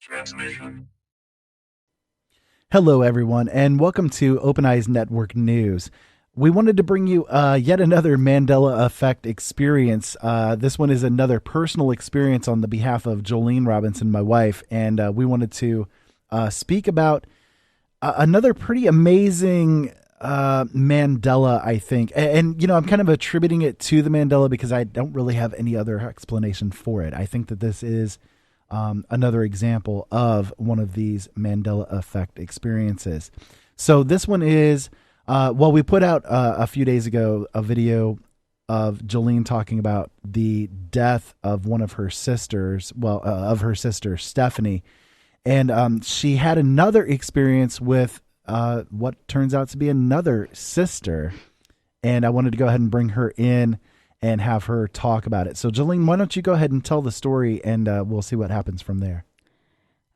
Transmission. Hello, everyone, and welcome to Open Eyes Network News. We wanted to bring you yet another Mandela Effect experience. This one is another personal experience on the behalf of Jolene Robinson, my wife, and we wanted to speak about another pretty amazing Mandela, I think. And, I'm kind of attributing it to the Mandela because I don't really have any other explanation for it. I think that this is another example of one of these Mandela Effect experiences. So this one is, we put out a few days ago a video of Jolene talking about the death of one of her sisters, of her sister, Stephanie. And she had another experience with what turns out to be another sister. And I wanted to go ahead and bring her in and have her talk about it. So, Jolene, why don't you go ahead and tell the story, and we'll see what happens from there.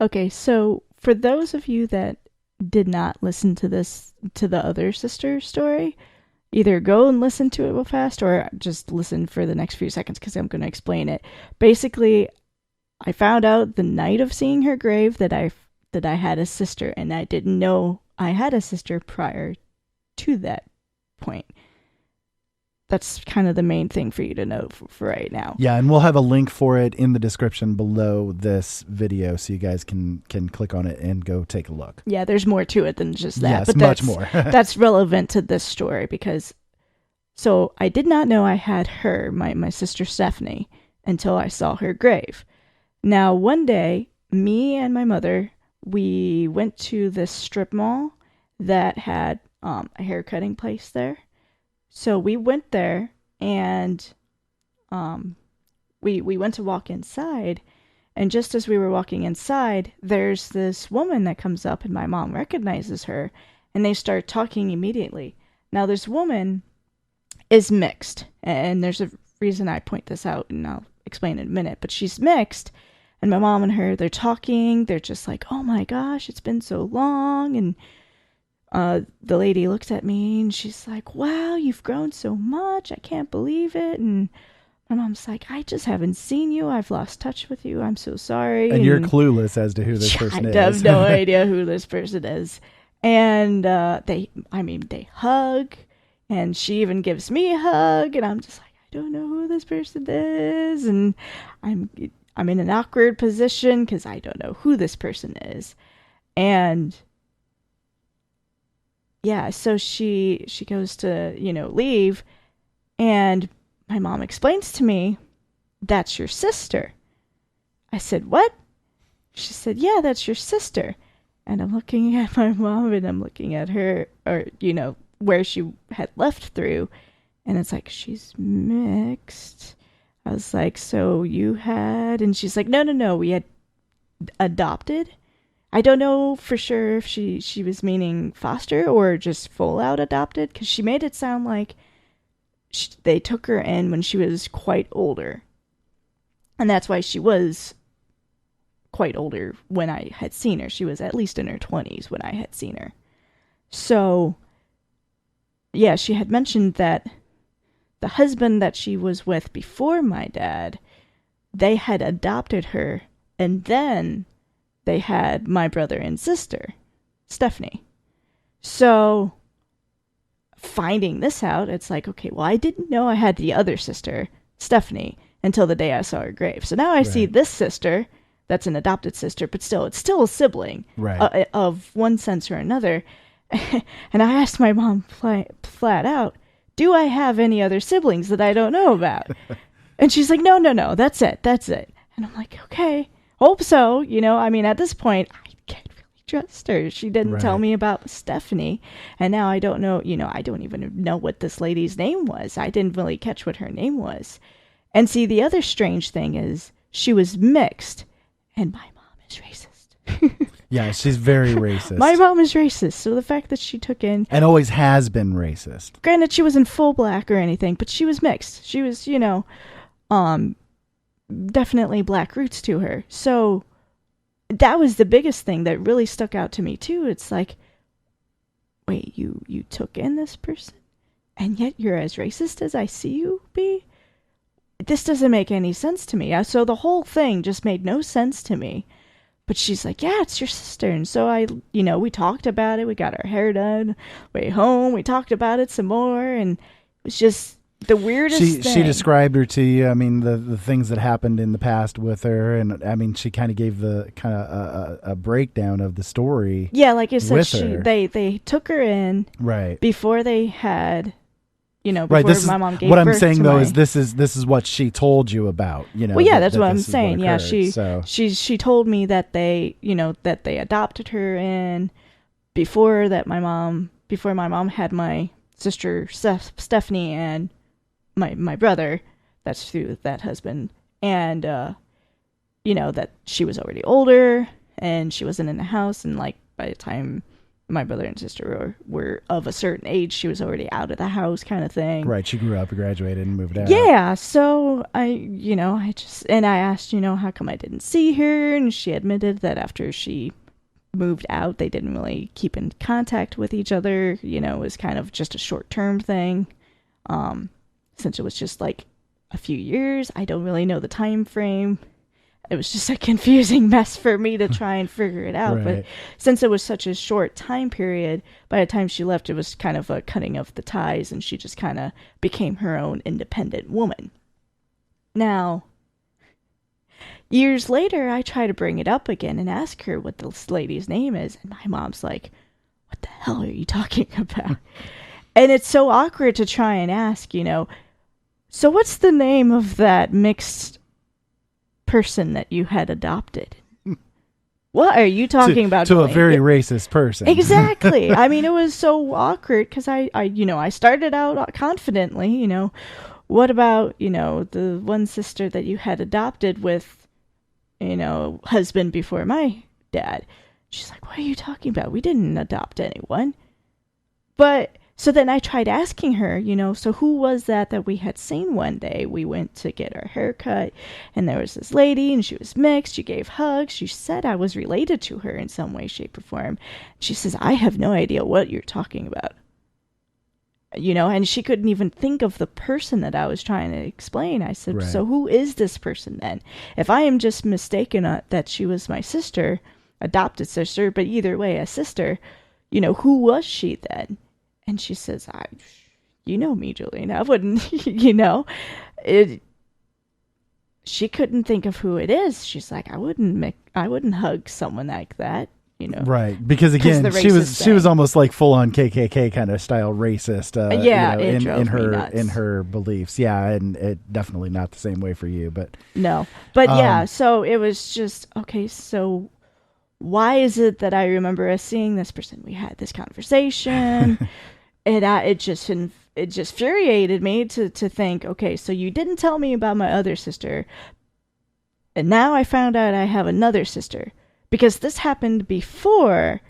Okay, so for those of you that did not listen to the other sister story, either go and listen to it real fast or just listen for the next few seconds because I'm going to explain it. Basically, I found out the night of seeing her grave that I had a sister, and I didn't know I had a sister prior to that point. That's kind of the main thing for you to know for right now. Yeah, and we'll have a link for it in the description below this video so you guys can click on it and go take a look. Yeah, there's more to it than just that. Yes, but much more. That's relevant to this story because, so I did not know I had her, my sister Stephanie, until I saw her grave. Now, one day, me and my mother, we went to this strip mall that had a haircutting place there. So we went there and we went to walk inside. And just as we were walking inside, there's this woman that comes up and my mom recognizes her and they start talking immediately. Now this woman is mixed, and there's a reason I point this out and I'll explain in a minute, but she's mixed. And my mom and her, they're talking. They're just like, oh my gosh, it's been so long. And the lady looks at me and she's like, wow, you've grown so much. I can't believe it. And my mom's like, I just haven't seen you. I've lost touch with you. I'm so sorry. And you're clueless as to who this person is. I have no idea who this person is. And they hug. And she even gives me a hug. And I'm just like, I don't know who this person is. And I'm in an awkward position because I don't know who this person is. And yeah, so she goes to, leave, and my mom explains to me, that's your sister. I said, what? She said, yeah, that's your sister. And I'm looking at my mom, and I'm looking at her, or, where she had left through, and it's like, she's mixed. I was like, so you had, and she's like, no, we had adopted. I don't know for sure if she was meaning foster or just full out adopted, because she made it sound like they took her in when she was quite older. And that's why she was quite older when I had seen her. She was at least in her 20s when I had seen her. So, yeah, she had mentioned that the husband that she was with before my dad, they had adopted her, and then they had my brother and sister, Stephanie. So, finding this out, it's like, okay, well, I didn't know I had the other sister, Stephanie, until the day I saw her grave. So now I see this sister, that's an adopted sister, but still, it's still a sibling, right, of one sense or another. And I asked my mom flat out, do I have any other siblings that I don't know about? And she's like, no, that's it. And I'm like, okay. Hope so, at this point, I can't really trust her. She didn't tell me about Stephanie, and now I don't know, I don't even know what this lady's name was. I didn't really catch what her name was. And see, the other strange thing is, she was mixed, and my mom is racist. Yeah, she's very racist. My mom is racist, so the fact that she took in... And always has been racist. Granted, she wasn't full black or anything, but she was mixed. She was, definitely black roots to her. So that was the biggest thing that really stuck out to me too. It's like, wait, you took in this person and yet you're as racist as I see you be? This doesn't make any sense to me. So the whole thing just made no sense to me. But she's like, yeah, it's your sister. And so we talked about it. We got our hair done. Way home, we talked about it some more. And it was just the weirdest thing. She described her to you. I mean, the things that happened in the past with her. And I mean, she kind of gave the kind of a breakdown of the story. Yeah, like I said, they took her in right before they had... before right. This my mom gave what I'm birth saying to though my... is this is what she told you about. Well, yeah, that's what I'm saying. What occurred, She told me that they adopted her in before my mom had my sister Stephanie and my brother. That's through that husband, and that she was already older and she wasn't in the house, and like by the time my brother and sister were of a certain age, she was already out of the house, kind of thing. Right. She grew up, graduated, and moved out. Yeah. So I asked, how come I didn't see her? And she admitted that after she moved out, they didn't really keep in contact with each other. It was kind of just a short-term thing. Since it was just like a few years, I don't really know the time frame. It was just a confusing mess for me to try and figure it out. Right. But since it was such a short time period, by the time she left, it was kind of a cutting of the ties, and she just kind of became her own independent woman. Now, years later, I try to bring it up again and ask her what this lady's name is, and my mom's like, what the hell are you talking about? And it's so awkward to try and ask, so what's the name of that mixed person that you had adopted? What are you talking about? To a very racist person. Exactly. I mean, it was so awkward because I started out confidently, what about, the one sister that you had adopted with, husband before my dad? She's like, what are you talking about? We didn't adopt anyone. But so then I tried asking her, so who was that we had seen one day? We went to get our hair cut, and there was this lady, and she was mixed. She gave hugs. She said I was related to her in some way, shape, or form. She says, I have no idea what you're talking about. And she couldn't even think of the person that I was trying to explain. I said, right. So who is this person then? If I am just mistaken that she was my sister, adopted sister, but either way, a sister, who was she then? And she says, you know me, Julian. I wouldn't, she couldn't think of who it is. She's like, I wouldn't hug someone like that, Right. Because again, she was almost like full on KKK kind of style racist. In her beliefs. Yeah. And it definitely not the same way for you, but no, but yeah. So it was just, okay. So why is it that I remember us seeing this person? We had this conversation. And it just infuriated me to think, okay, so you didn't tell me about my other sister, and now I found out I have another sister, because this happened before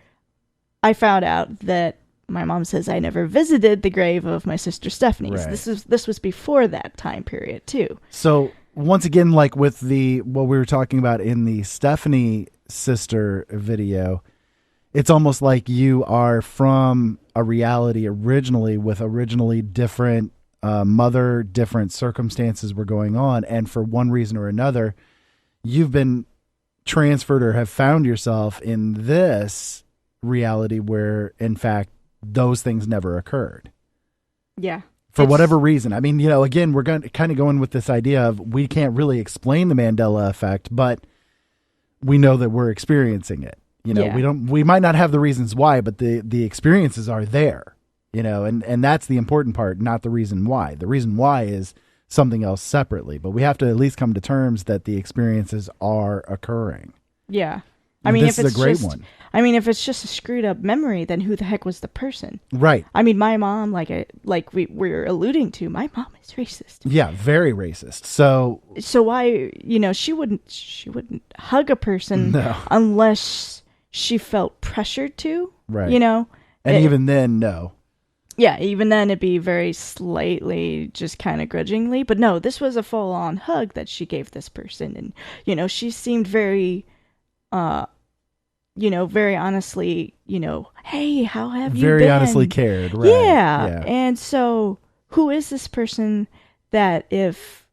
I found out that my mom says I never visited the grave of my sister Stephanie's. Right. This was before that time period too. So once again, like with what we were talking about in the Stephanie sister video, it's almost like you are from a reality originally with originally different mother, different circumstances were going on. And for one reason or another, you've been transferred or have found yourself in this reality where, in fact, those things never occurred. Yeah. For whatever reason. I mean, again, we're kind of going with this idea of we can't really explain the Mandela effect, but we know that we're experiencing it. We might not have the reasons why, but the experiences are there, and that's the important part, not the reason why. The reason why is something else separately, but we have to at least come to terms that the experiences are occurring. Yeah. This is a great one. If it's just a screwed up memory, then who the heck was the person? Right. I mean, my mom, like we're alluding to, my mom is racist. Yeah, very racist. So why, she wouldn't hug a person unless she felt pressured to, right? And even then, no. Yeah, even then it'd be very slightly, just kind of grudgingly. But no, this was a full-on hug that she gave this person, and she seemed very, very honestly, hey, how have you been? Very honestly cared, right? Yeah, and so who is this person that if,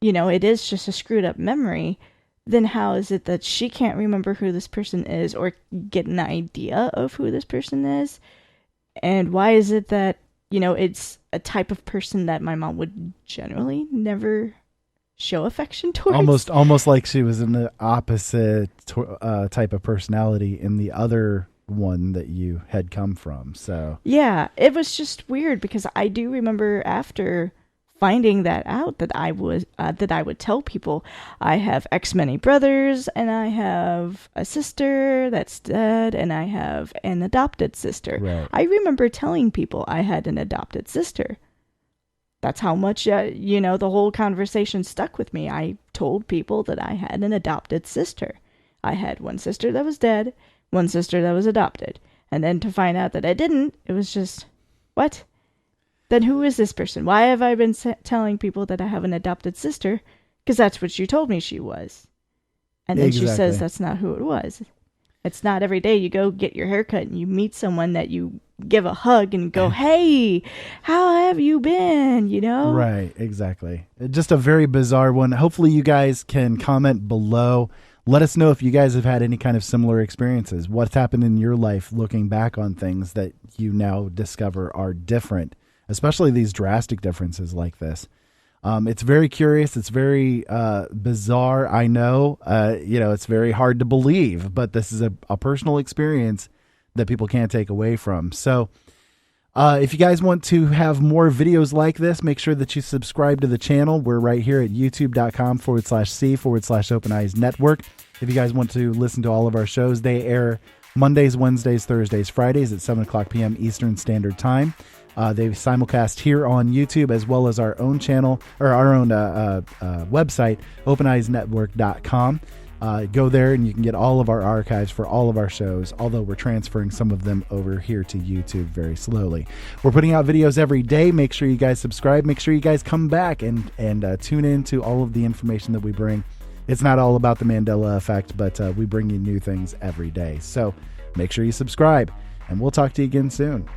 it is just a screwed up memory, then how is it that she can't remember who this person is or get an idea of who this person is? And why is it that, it's a type of person that my mom would generally never show affection towards? Almost like she was in the opposite type of personality in the other one that you had come from. So yeah, it was just weird because I do remember after finding that out that I would tell people I have X many brothers and I have a sister that's dead and I have an adopted sister. Right. I remember telling people I had an adopted sister. That's how much, the whole conversation stuck with me. I told people that I had an adopted sister. I had one sister that was dead, one sister that was adopted. And then to find out that I didn't, it was just, what? Then who is this person? Why have I been telling people that I have an adopted sister? Because that's what you told me she was. And then She says that's not who it was. It's not every day you go get your hair cut and you meet someone that you give a hug and go, hey, how have you been? Right, exactly. Just a very bizarre one. Hopefully you guys can comment below. Let us know if you guys have had any kind of similar experiences. What's happened in your life looking back on things that you now discover are different, especially these drastic differences like this. It's very curious. It's very bizarre. I know, it's very hard to believe, but this is a personal experience that people can't take away from. So if you guys want to have more videos like this, make sure that you subscribe to the channel. We're right here at youtube.com/c/Open Eyes Network. If you guys want to listen to all of our shows, they air Mondays, Wednesdays, Thursdays, Fridays at 7 o'clock p.m. Eastern Standard Time. They simulcast here on YouTube as well as our own channel or our own website, openeyesnetwork.com. Go there and you can get all of our archives for all of our shows, although we're transferring some of them over here to YouTube very slowly. We're putting out videos every day. Make sure you guys subscribe. Make sure you guys come back and tune in to all of the information that we bring. It's not all about the Mandela Effect, but we bring you new things every day. So make sure you subscribe, and we'll talk to you again soon.